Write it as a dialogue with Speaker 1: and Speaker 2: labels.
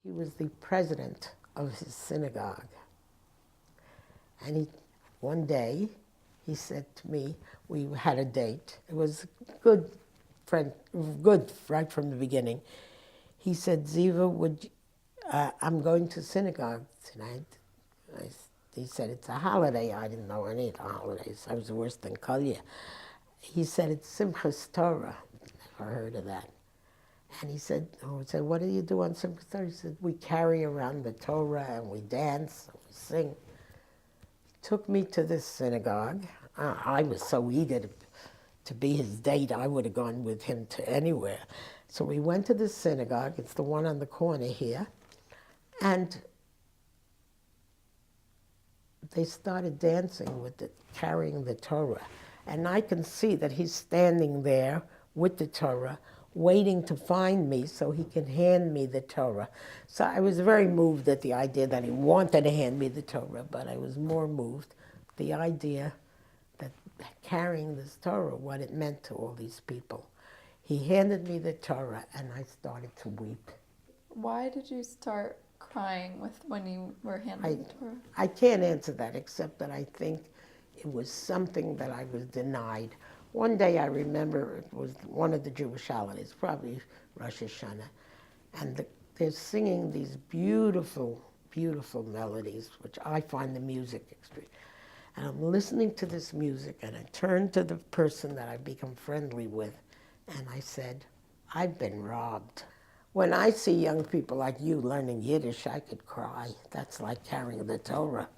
Speaker 1: He was the president of his synagogue. And one day, he said to me, we had a date. It was good right from the beginning. He said, Zeva, I'm going to synagogue tonight. He said, it's a holiday. I didn't know any of the holidays. I was worse than Kolya. He said, it's Simchas Torah. Never heard of that. And he said, what do you do on Simchas Torah? He said, we carry around the Torah and we dance and we sing. He took me to this synagogue. I was so eager to be his date, I would have gone with him to anywhere. So we went to this synagogue. It's the one on the corner here. And they started dancing with it, carrying the Torah. And I can see that he's standing there with the Torah, waiting to find me so he can hand me the Torah. So I was very moved at the idea that he wanted to hand me the Torah, but I was more moved the idea that carrying this Torah, what it meant to all these people. He handed me the Torah and I started to weep.
Speaker 2: Why did you start crying when you were handed the Torah?
Speaker 1: I can't answer that, except that I think it was something that I was denied. One day I remember it was one of the Jewish holidays, probably Rosh Hashanah, and they're singing these beautiful, beautiful melodies, which I find the music extreme. And I'm listening to this music, and I turned to the person that I've become friendly with, and I said, I've been robbed. When I see young people like you learning Yiddish, I could cry. That's like carrying the Torah.